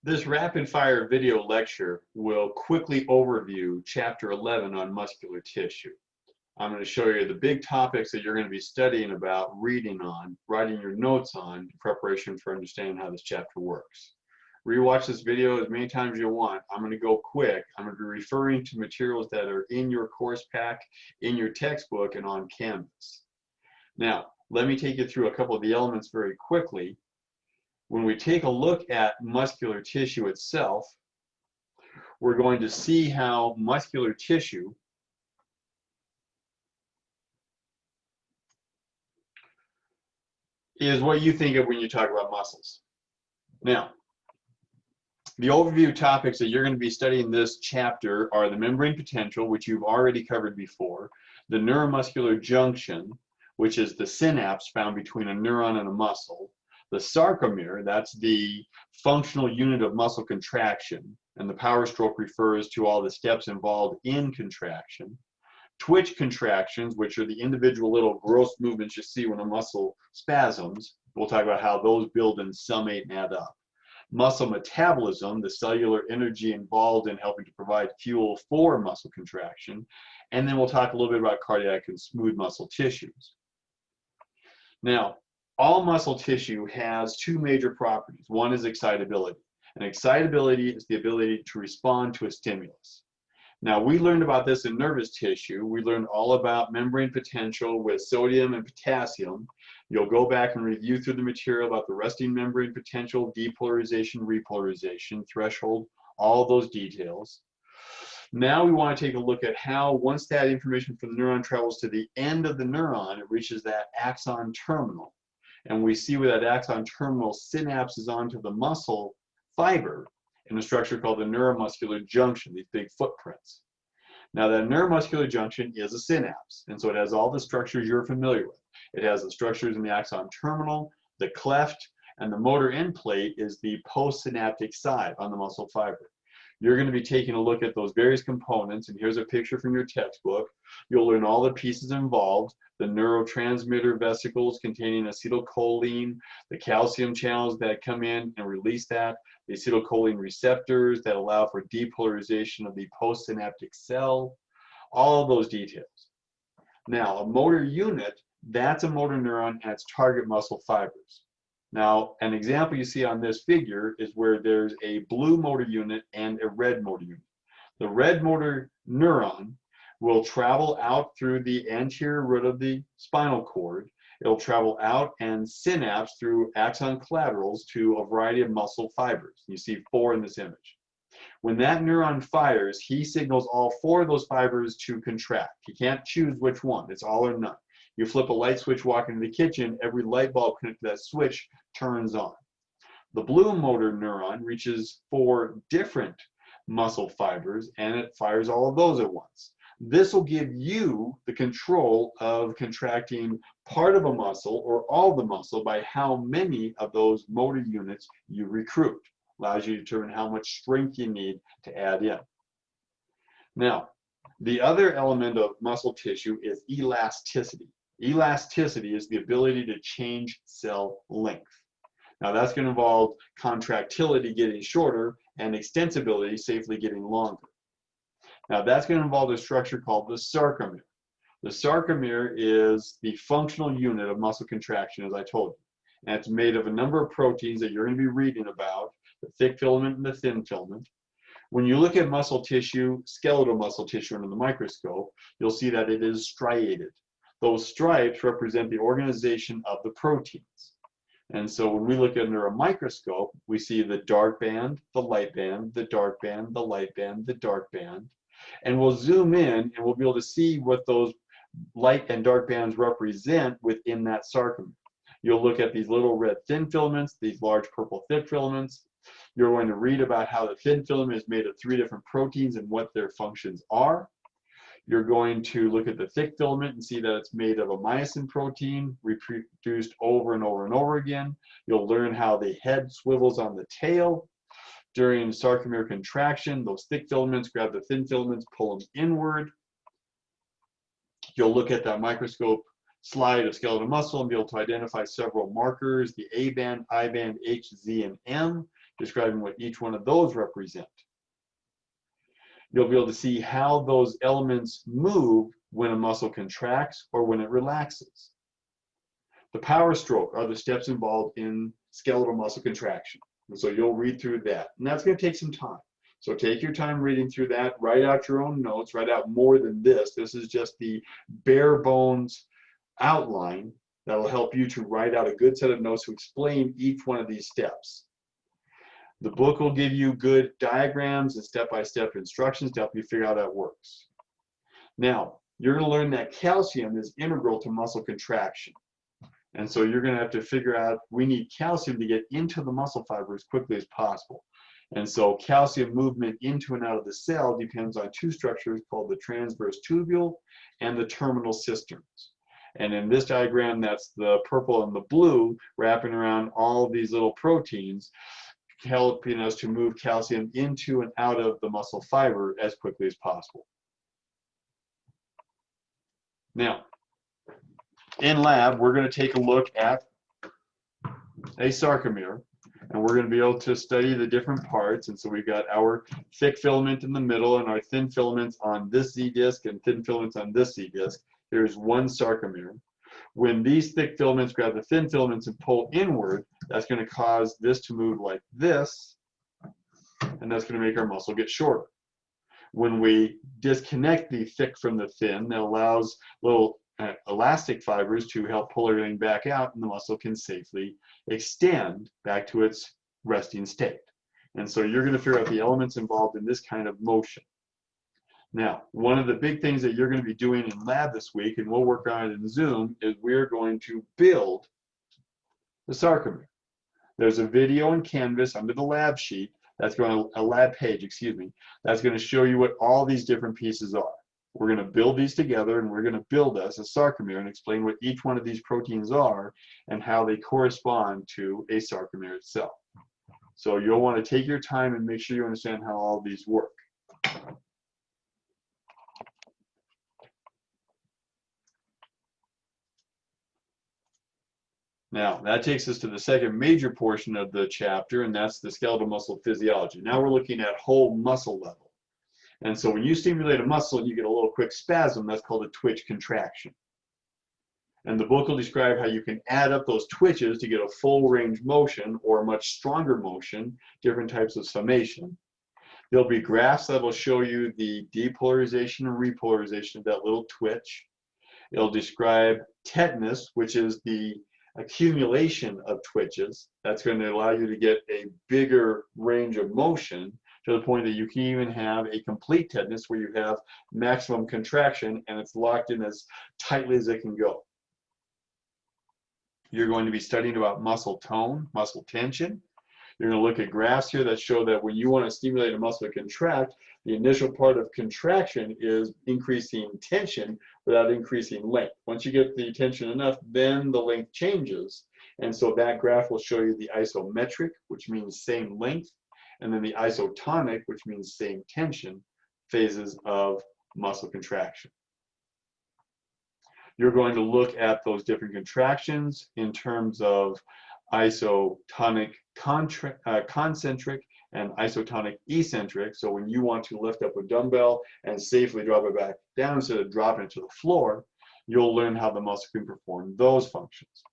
This rapid-fire video lecture will quickly overview Chapter 11 on muscular tissue. I'm going to show you the big topics that you're going to be studying about, reading on, writing your notes on, in preparation for understanding how this chapter works. Rewatch this video as many times as you want. I'm going to go quick. I'm going to be referring to materials that are in your course pack, in your textbook, and on Canvas. Now, let me take you through a couple of the elements very quickly. When we take a look at muscular tissue itself, we're going to see how muscular tissue is what you think of when you talk about muscles. Now, the overview topics that you're going to be studying this chapter are the membrane potential, which you've already covered before, the neuromuscular junction, which is the synapse found between a neuron and a muscle, the sarcomere, that's the functional unit of muscle contraction, and the power stroke refers to all the steps involved in contraction. Twitch contractions, which are the individual little gross movements you see when a muscle spasms. We'll talk about how those build and summate and add up. Muscle metabolism, the cellular energy involved in helping to provide fuel for muscle contraction. And then we'll talk a little bit about cardiac and smooth muscle tissues. Now, all muscle tissue has two major properties. One is excitability. And excitability is the ability to respond to a stimulus. Now, we learned about this in nervous tissue. We learned all about membrane potential with sodium and potassium. You'll go back and review through the material about the resting membrane potential, depolarization, repolarization, threshold, all those details. Now we want to take a look at how, once that information from the neuron travels to the end of the neuron, it reaches that axon terminal. And we see where that axon terminal synapses onto the muscle fiber in a structure called the neuromuscular junction, these big footprints. Now that neuromuscular junction is a synapse, and so it has all the structures you're familiar with. It has the structures in the axon terminal, the cleft, and the motor end plate is the postsynaptic side on the muscle fiber. You're going to be taking a look at those various components, and here's a picture from your textbook. You'll learn all the pieces involved, the neurotransmitter vesicles containing acetylcholine, the calcium channels that come in and release that, the acetylcholine receptors that allow for depolarization of the postsynaptic cell, all of those details. Now, a motor unit, that's a motor neuron and its target muscle fibers. Now, an example you see on this figure is where there's a blue motor unit and a red motor unit. The red motor neuron will travel out through the anterior root of the spinal cord. It'll travel out and synapse through axon collaterals to a variety of muscle fibers. You see 4 in this image. When that neuron fires, he signals all 4 of those fibers to contract. He can't choose which one. It's all or none. You flip a light switch, walk into the kitchen, every light bulb connected to that switch turns on. The blue motor neuron reaches 4 different muscle fibers and it fires all of those at once. This will give you the control of contracting part of a muscle or all the muscle by how many of those motor units you recruit. Allows you to determine how much strength you need to add in. Now, the other element of muscle tissue is elasticity. Elasticity is the ability to change cell length. Now that's going to involve contractility getting shorter and extensibility safely getting longer. Now that's going to involve a structure called the sarcomere. The sarcomere is the functional unit of muscle contraction, as I told you. And it's made of a number of proteins that you're going to be reading about, the thick filament and the thin filament. When you look at muscle tissue, skeletal muscle tissue under the microscope, you'll see that it is striated. Those stripes represent the organization of the proteins. And so when we look under a microscope, we see the dark band, the light band, the dark band, the light band, the dark band. And we'll zoom in and we'll be able to see what those light and dark bands represent within that sarcomere. You'll look at these little red thin filaments, these large purple thick filaments. You're going to read about how the thin filament is made of 3 different proteins and what their functions are. You're going to look at the thick filament and see that it's made of a myosin protein reproduced over and over and over again. You'll learn how the head swivels on the tail. During sarcomere contraction, those thick filaments grab the thin filaments, pull them inward. You'll look at that microscope slide of skeletal muscle and be able to identify several markers, the A band, I band, H, Z, and M, describing what each one of those represent. You'll be able to see how those elements move when a muscle contracts or when it relaxes. The power stroke are the steps involved in skeletal muscle contraction. And so you'll read through that. And that's going to take some time. So take your time reading through that. Write out your own notes. Write out more than this. This is just the bare bones outline that will help you to write out a good set of notes to explain each one of these steps. The book will give you good diagrams and step-by-step instructions to help you figure out how that works. Now, you're going to learn that calcium is integral to muscle contraction. And so you're going to have to figure out, we need calcium to get into the muscle fiber as quickly as possible. And so calcium movement into and out of the cell depends on two structures called the transverse tubule and the terminal cisterns. And in this diagram, that's the purple and the blue wrapping around all of these little proteins, helping us to move calcium into and out of the muscle fiber as quickly as possible. Now, in lab, we're going to take a look at a sarcomere, and we're going to be able to study the different parts. And so we've got our thick filament in the middle and our thin filaments on this Z disc and thin filaments on this Z disc. There's one sarcomere. When these thick filaments grab the thin filaments and pull inward, that's going to cause this to move like this, and that's going to make our muscle get shorter. When we disconnect the thick from the thin, that allows little elastic fibers to help pull everything back out, and the muscle can safely extend back to its resting state. And so you're going to figure out the elements involved in this kind of motion. Now, one of the big things that you're going to be doing in lab this week, and we'll work on it in Zoom, is we're going to build the sarcomere. There's a video in Canvas under the lab sheet, that's going to, a lab page, excuse me, that's going to show you what all these different pieces are. We're going to build these together, and we're going to build us a sarcomere and explain what each one of these proteins are and how they correspond to a sarcomere itself. So you'll want to take your time and make sure you understand how all these work. Now, that takes us to the second major portion of the chapter, and that's the skeletal muscle physiology. Now we're looking at whole muscle level. And so when you stimulate a muscle and you get a little quick spasm, that's called a twitch contraction. And the book will describe how you can add up those twitches to get a full range motion or a much stronger motion, different types of summation. There'll be graphs that will show you the depolarization and repolarization of that little twitch. It'll describe tetanus, which is the accumulation of twitches. That's going to allow you to get a bigger range of motion to the point that you can even have a complete tetanus where you have maximum contraction and it's locked in as tightly as it can go. You're going to be studying about muscle tone, muscle tension. You're going to look at graphs here that show that when you want to stimulate a muscle to contract, the initial part of contraction is increasing tension without increasing length. Once you get the tension enough, then the length changes. And so that graph will show you the isometric, which means same length, and then the isotonic, which means same tension, phases of muscle contraction. You're going to look at those different contractions in terms of isotonic concentric and isotonic eccentric. So when you want to lift up a dumbbell and safely drop it back down instead of dropping it to the floor, you'll learn how the muscle can perform those functions.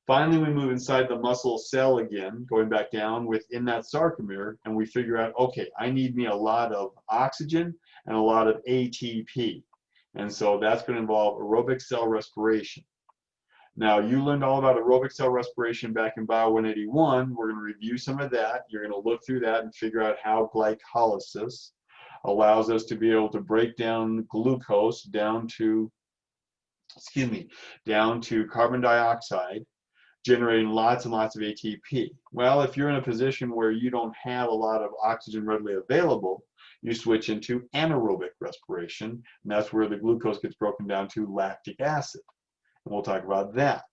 Finally, we move inside the muscle cell again, going back down within that sarcomere, and we figure out, okay, I need me a lot of oxygen and a lot of ATP. And so that's going to involve aerobic cell respiration. Now, you learned all about aerobic cell respiration back in Bio 181. We're going to review some of that. You're going to look through that and figure out how glycolysis allows us to be able to break down glucose down to carbon dioxide, generating lots and lots of ATP. Well, if you're in a position where you don't have a lot of oxygen readily available, you switch into anaerobic respiration, and that's where the glucose gets broken down to lactic acid. And we'll talk about that.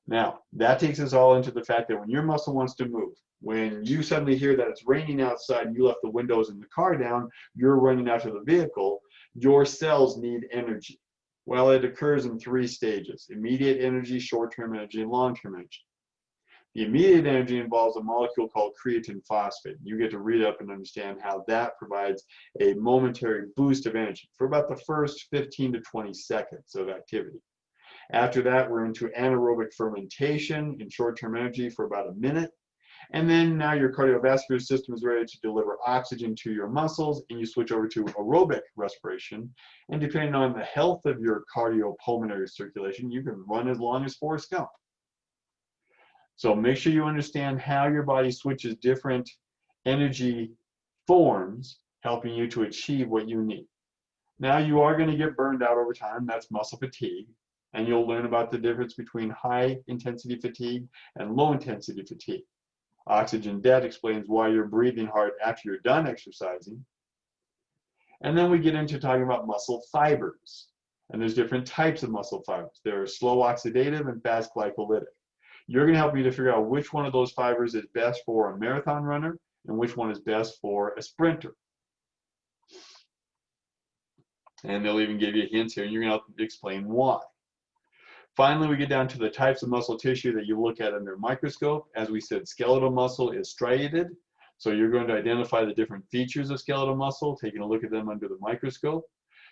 Now, that takes us all into the fact that when your muscle wants to move, when you suddenly hear that it's raining outside and you left the windows in the car down, you're running out to the vehicle, your cells need energy. Well, it occurs in three stages: immediate energy, short-term energy, and long-term energy. The immediate energy involves a molecule called creatine phosphate. You get to read up and understand how that provides a momentary boost of energy for about the first 15 to 20 seconds of activity. After that, we're into anaerobic fermentation in short-term energy for about a minute. And then now your cardiovascular system is ready to deliver oxygen to your muscles, and you switch over to aerobic respiration. And depending on the health of your cardiopulmonary circulation, you can run as long as Forrest Gump. So make sure you understand how your body switches different energy forms, helping you to achieve what you need. Now you are going to get burned out over time. That's muscle fatigue. And you'll learn about the difference between high intensity fatigue and low intensity fatigue. Oxygen debt explains why you're breathing hard after you're done exercising. And then we get into talking about muscle fibers. And there's different types of muscle fibers. There are slow oxidative and fast glycolytic. You're going to help you to figure out which one of those fibers is best for a marathon runner and which one is best for a sprinter. And they'll even give you hints here, and you're going to help explain why. Finally, we get down to the types of muscle tissue that you look at under a microscope. As we said, skeletal muscle is striated. So you're going to identify the different features of skeletal muscle, taking a look at them under the microscope.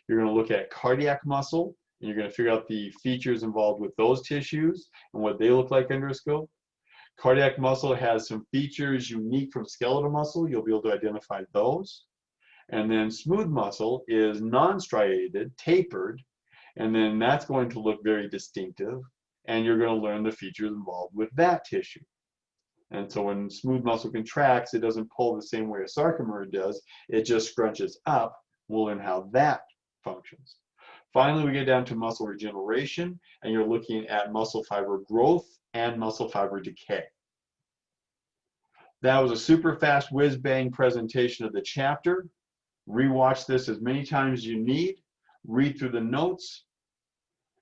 You're going to look at cardiac muscle, and you're going to figure out the features involved with those tissues and what they look like under a scope. Cardiac muscle has some features unique from skeletal muscle. You'll be able to identify those. And then smooth muscle is non-striated, tapered, and then that's going to look very distinctive, and you're going to learn the features involved with that tissue. And so when smooth muscle contracts, it doesn't pull the same way a sarcomere does, it just scrunches up. We'll learn how that functions. Finally, we get down to muscle regeneration, and you're looking at muscle fiber growth and muscle fiber decay. That was a super fast whiz-bang presentation of the chapter. Rewatch this as many times as you need. Read through the notes.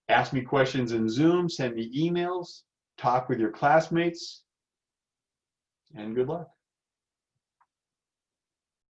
Ask me questions in Zoom. Send me emails. Talk with your classmates. And good luck.